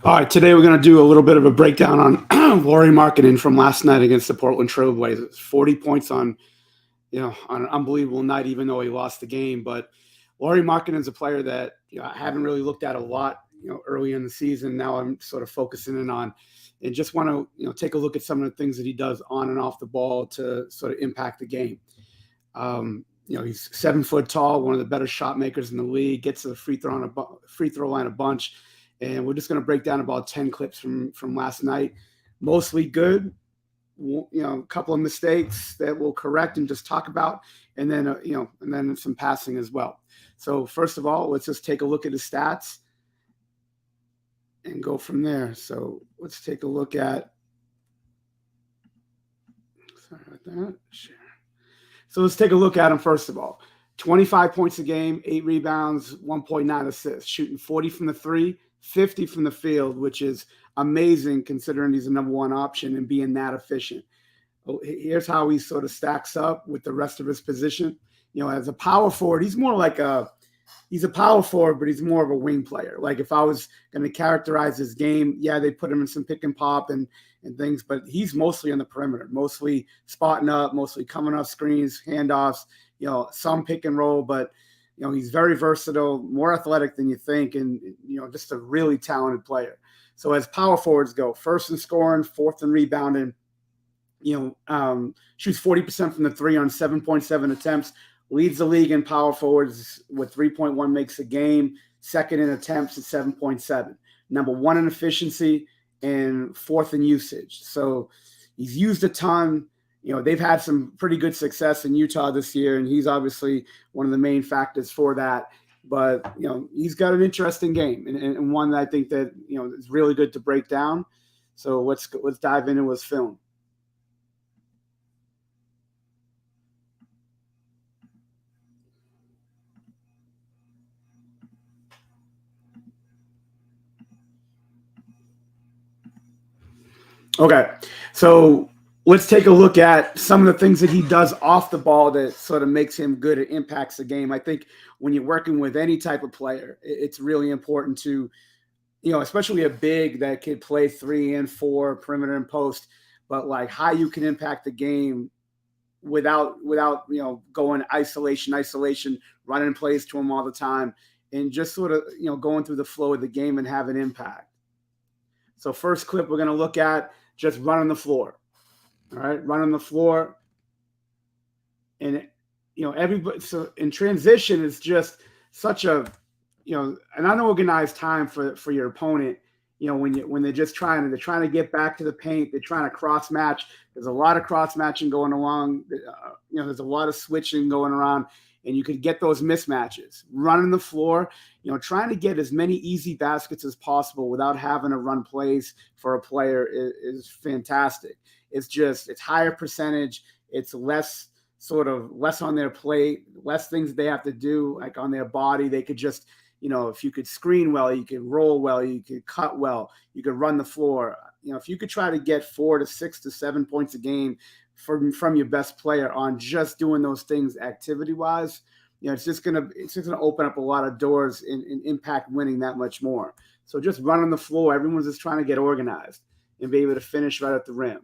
All right, today we're going to do a little bit of a breakdown on Lauri Markkanen from last night against the Portland Trailblazers. 40 points on an unbelievable night, even though he lost the game. But Lauri Markkanen is a player that I haven't really looked at a lot, early in the season. Now I'm sort of focusing in on, and just want to take a look at some of the things that he does on and off the ball to sort of impact the game. He's 7 foot tall, one of the better shot makers in the league. Gets to the free throw line a bunch. And we're just going to break down about 10 clips from last night. Mostly good, a couple of mistakes that we'll correct and just talk about, and then and then some passing as well. So first of all, let's just take a look at his stats and go from there. So let's take a look at. Sorry about that. Share. So let's take a look at him first of all. 25 points a game, 8 rebounds, 1.9 assists, shooting 40 from the three. 50 from the field, which is amazing considering he's the number one option and being that efficient. Here's how he sort of stacks up with the rest of his position. As a power forward, he's a power forward, but he's more of a wing player. Like if I was going to characterize his game, they put him in some pick and pop and things, but he's mostly on the perimeter, mostly spotting up, mostly coming off screens, handoffs, some pick and roll, but he's very versatile, more athletic than you think, and, just a really talented player. So as power forwards go, first in scoring, fourth in rebounding, shoots 40% from the three on 7.7 attempts, leads the league in power forwards with 3.1 makes a game, second in attempts at 7.7, number one in efficiency, and fourth in usage. So he's used a ton. They've had some pretty good success in Utah this year, and he's obviously one of the main factors for that. But, he's got an interesting game and one that I think that, is really good to break down. So let's dive into his film. Okay, so let's take a look at some of the things that he does off the ball that sort of makes him good and impacts the game. I think when you're working with any type of player, it's really important to, especially a big that could play 3 and 4, perimeter and post, but like how you can impact the game without going isolation, running plays to him all the time, and just sort of, going through the flow of the game and have an impact. So first clip we're going to look at, just running the floor. All right, running the floor. And, everybody, so in transition, it's just such a, an unorganized time for your opponent, when they're just trying to get back to the paint, they're trying to cross match. There's a lot of cross matching going along. There's a lot of switching going around, and you could get those mismatches. Running the floor, trying to get as many easy baskets as possible without having to run plays for a player is fantastic. It's higher percentage. It's less on their plate, less things they have to do, like on their body. They could just, if you could screen well, you could roll well, you could cut well, you could run the floor. If you could try to get 4 to 6 to 7 points a game from your best player on just doing those things activity wise, it's just gonna open up a lot of doors and impact winning that much more. So just running the floor, everyone's just trying to get organized and be able to finish right at the rim.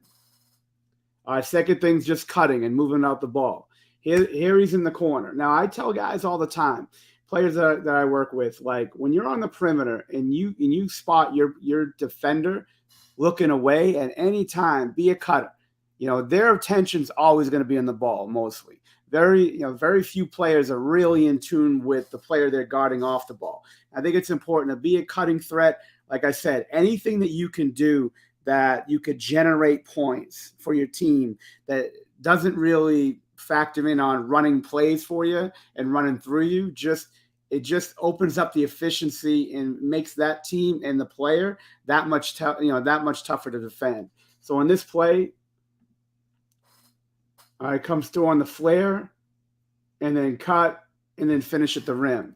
All right, second thing's just cutting and moving out the ball. Here he's in the corner. Now I tell guys all the time, players that I work with, like when you're on the perimeter and you spot your defender looking away at any time, be a cutter. Their attention's always going to be on the ball mostly. Very few players are really in tune with the player they're guarding off the ball. I think it's important to be a cutting threat. Like I said, anything that you can do that you could generate points for your team that doesn't really factor in on running plays for you and running through you, it just opens up the efficiency and makes that team and the player that much tougher to defend. So in this play, comes through on the flare and then cut and then finish at the rim.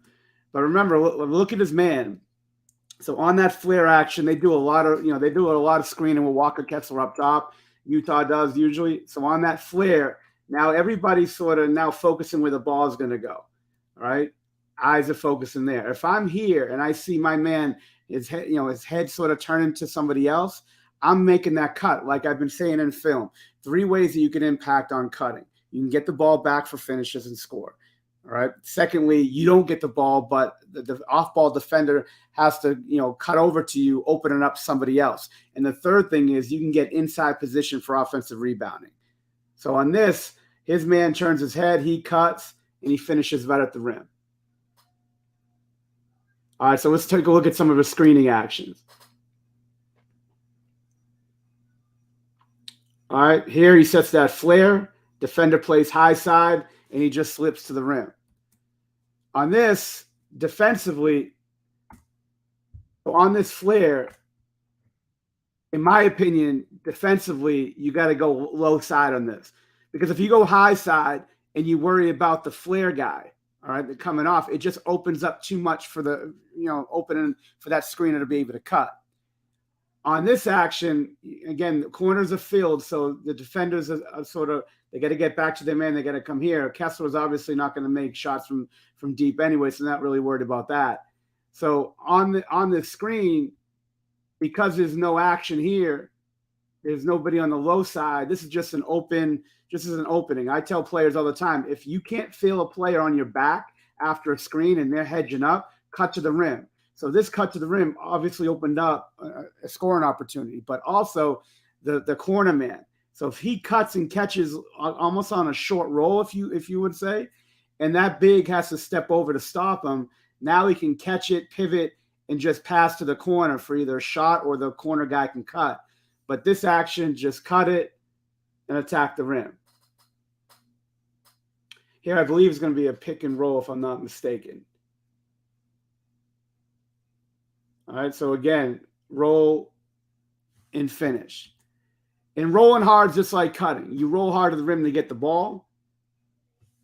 But remember, look at his man. So on that flare action, they do a lot of screening with Walker Kessler up top. Utah does usually. So on that flare, now everybody's sort of now focusing where the ball is going to go. All right. eyes are focusing there. If I'm here and I see my man, his head sort of turning to somebody else, I'm making that cut. Like I've been saying in film, 3 ways that you can impact on cutting. You can get the ball back for finishes and score. All right. Secondly, you don't get the ball, but the off-ball defender has to, cut over to you, opening up somebody else. And the third thing is you can get inside position for offensive rebounding. So on this, his man turns his head, he cuts, and he finishes right at the rim. All right, so let's take a look at some of his screening actions. All right, here he sets that flare. Defender plays high side, and he just slips to the rim. On this, defensively, on this flare, in my opinion, defensively, you got to go low side on this. Because if you go high side and you worry about the flare guy, all right, coming off, it just opens up too much for the, opening for that screener to be able to cut. On this action, again, the corners are filled, so the defenders are sort of, they got to get back to their man. They got to come here. Kessler is obviously not going to make shots from deep anyway, so not really worried about that. So on the screen, because there's no action here, there's nobody on the low side. This is just an opening. I tell players all the time, if you can't feel a player on your back after a screen and they're hedging up, cut to the rim. So this cut to the rim obviously opened up a scoring opportunity, but also the corner man. So if he cuts and catches almost on a short roll, if you would say, and that big has to step over to stop him, now he can catch it, pivot, and just pass to the corner for either a shot or the corner guy can cut. But this action, just cut it and attack the rim. Here, I believe it's going to be a pick and roll, if I'm not mistaken. All right, so again, roll and finish. And rolling hard is just like cutting. You roll hard to the rim to get the ball.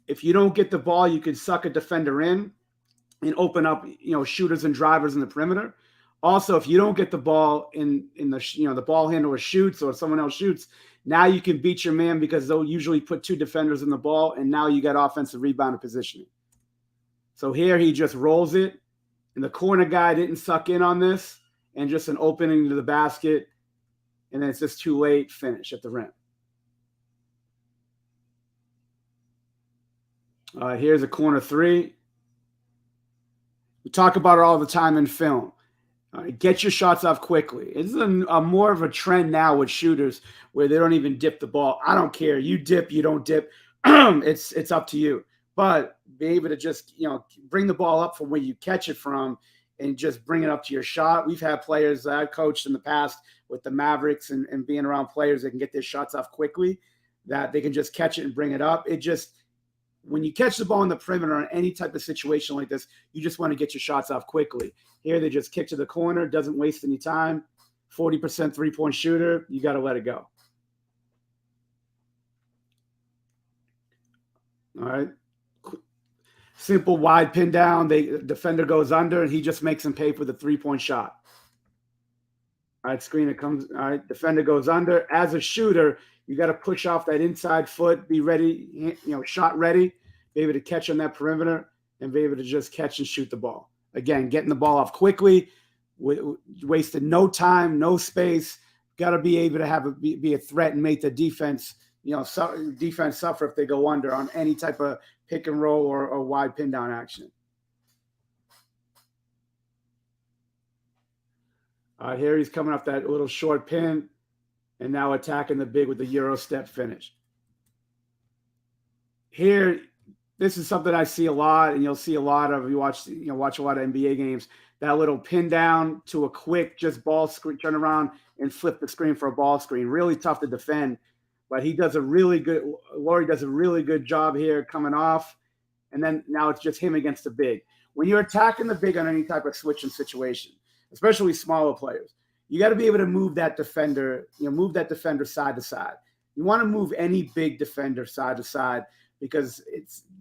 If you don't get the ball, you can suck a defender in and open up, shooters and drivers in the perimeter. Also, if you don't get the ball in the the ball handler shoots or someone else shoots, now you can beat your man because they'll usually put 2 defenders in the ball, and now you got offensive rebound and positioning. So here he just rolls it, and the corner guy didn't suck in on this, and just an opening to the basket, and then it's just too late, finish at the rim. Here's a corner 3. We talk about it all the time in film. Get your shots off quickly. It's a more of a trend now with shooters where they don't even dip the ball. I don't care. You dip, you don't dip. It's up to you. But be able to just, bring the ball up from where you catch it from and just bring it up to your shot. We've had players that I've coached in the past with the Mavericks and being around players that can get their shots off quickly, that they can just catch it and bring it up. It just, when you catch the ball in the perimeter in any type of situation like this, you just want to get your shots off quickly. Here, they just kick to the corner, doesn't waste any time. 40% three-point shooter, you got to let it go. All right. Simple wide pin down. The defender goes under, and he just makes him pay for the three-point shot. All right, screener comes. All right, defender goes under. As a shooter, you got to push off that inside foot, be ready, shot ready, be able to catch on that perimeter, and be able to just catch and shoot the ball. Again, getting the ball off quickly, wasted no time, no space. Got to be able to be a threat and make the defense, defense suffer if they go under on any type of pick and roll or wide pin down action. Here he's coming off that little short pin and now attacking the big with the Euro step finish. Here, this is something I see a lot, and you'll see a lot of, you watch a lot of NBA games, that little pin down to a quick just ball screen, turn around and flip the screen for a ball screen. Really tough to defend, but Lauri does a really good job here coming off, and then now it's just him against the big. When you're attacking the big on any type of switching situation, especially smaller players, you got to be able to move that defender, side to side. You want to move any big defender side to side because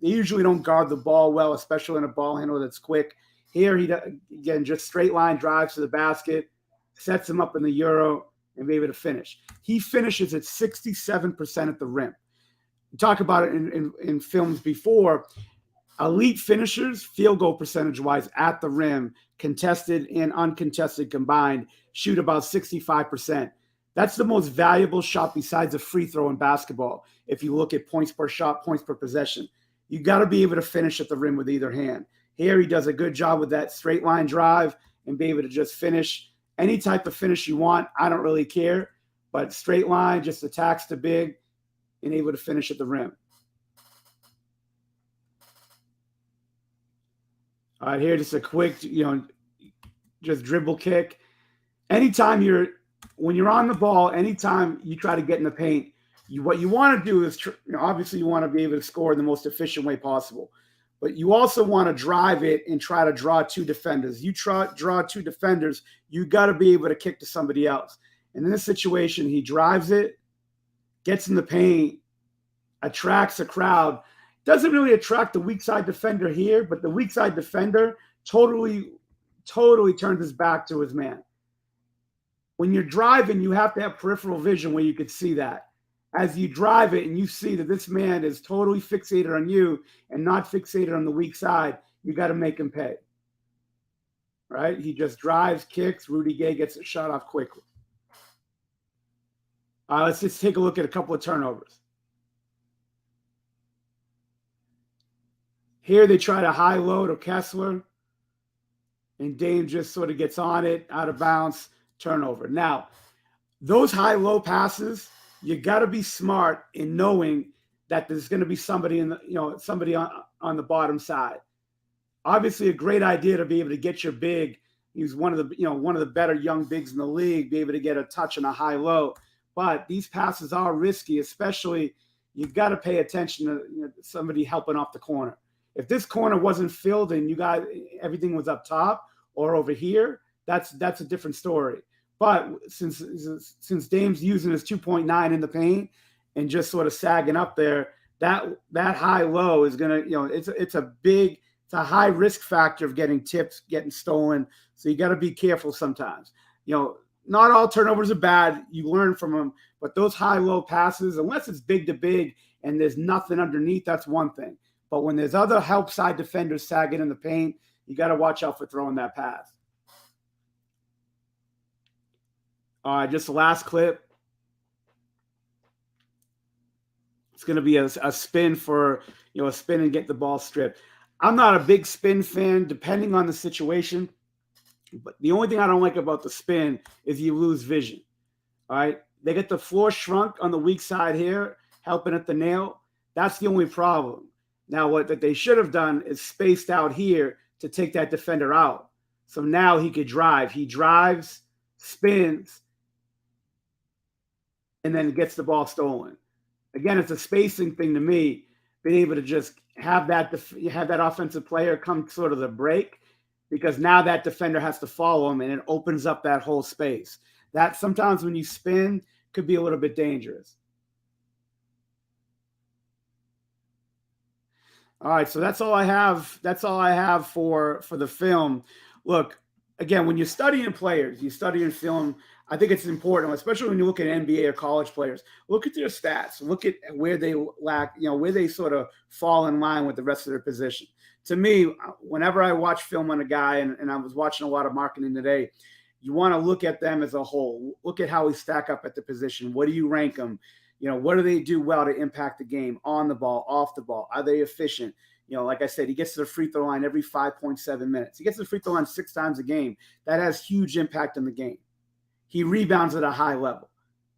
they usually don't guard the ball well, especially in a ball handler that's quick. Here, he again just straight line drives to the basket, sets him up in the Euro, and be able to finish. He finishes at 67% at the rim. We talked about it in films before. Elite finishers, field goal percentage-wise at the rim, contested and uncontested combined, shoot about 65%. That's the most valuable shot besides a free throw in basketball. If you look at points per shot, points per possession, you got to be able to finish at the rim with either hand. Here, he does a good job with that straight line drive and be able to just finish any type of finish you want. I don't really care, but straight line, just attacks the big and able to finish at the rim. All right, here, just a quick, just dribble kick. Anytime when you're on the ball, anytime you try to get in the paint, what you want to do is, obviously you want to be able to score in the most efficient way possible, but you also want to drive it and try to draw two defenders. You draw two defenders, you got to be able to kick to somebody else. And in this situation, he drives it, gets in the paint, attracts a crowd. Doesn't really attract the weak side defender here, but the weak side defender totally turns his back to his man. When you're driving, you have to have peripheral vision where you could see that. As you drive it and you see that this man is totally fixated on you and not fixated on the weak side, you got to make him pay. Right? He just drives, kicks. Rudy Gay gets a shot off quickly. Let's just take a look at a couple of turnovers. Here they try to high-low to Kessler, and Dame just sort of gets on it, out of bounds, turnover. Now, those high-low passes, you got to be smart in knowing that there's going to be somebody somebody on the bottom side. Obviously, a great idea to be able to get your big. He's one of the better young bigs in the league, be able to get a touch on a high-low. But these passes are risky, especially you've got to pay attention to somebody helping off the corner. If this corner wasn't filled and everything was up top or over here, that's a different story. But since Dame's using his 2.9 in the paint and just sort of sagging up there, that high low is gonna, it's a high risk factor of getting tipped, getting stolen. So you got to be careful sometimes. Not all turnovers are bad. You learn from them, but those high low passes, unless it's big to big and there's nothing underneath, that's one thing. But when there's other help side defenders sagging in the paint, you got to watch out for throwing that pass. All right, just the last clip. It's going to be a spin a spin and get the ball stripped. I'm not a big spin fan, depending on the situation. But the only thing I don't like about the spin is you lose vision. All right, they get the floor shrunk on the weak side here, helping at the nail. That's the only problem. Now, what they should have done is spaced out here to take that defender out. So now he could drive. He drives, spins, and then gets the ball stolen. Again, it's a spacing thing to me, being able to just have that offensive player come sort of the break, because now that defender has to follow him, and it opens up that whole space. That sometimes when you spin could be a little bit dangerous. All right, so that's all I have. That's all I have for the film. Look, again, when you're studying players, you study in film, I think it's important, especially when you look at NBA or college players, look at their stats, look at where they lack, where they sort of fall in line with the rest of their position. To me, whenever I watch film on a guy, and I was watching a lot of marketing today, you want to look at them as a whole. Look at how we stack up at the position. What do you rank them? What do they do well to impact the game on the ball, off the ball? Are they efficient? Like I said, he gets to the free throw line every 5.7 minutes. He gets to the free throw line 6 times a game. That has huge impact on the game. He rebounds at a high level.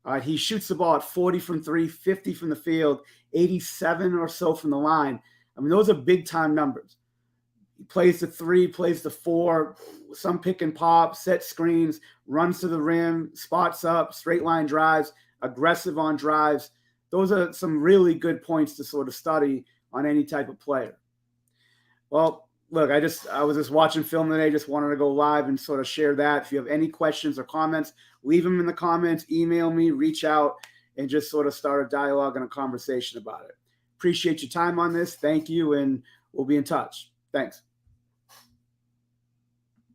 All right, he shoots the ball at 40 from 3, 50 from the field, 87 or so from the line. I mean, those are big-time numbers. He plays the 3, plays the 4, some pick and pop, set screens, runs to the rim, spots up, straight line drives, aggressive on drives. Those are some really good points to sort of study on any type of player. Well, look, I was just watching film today, just wanted to go live and sort of share that. If you have any questions or comments, leave them in the comments, email me, reach out, and just sort of start a dialogue and a conversation about it. Appreciate your time on this. Thank you, and we'll be in touch. Thanks.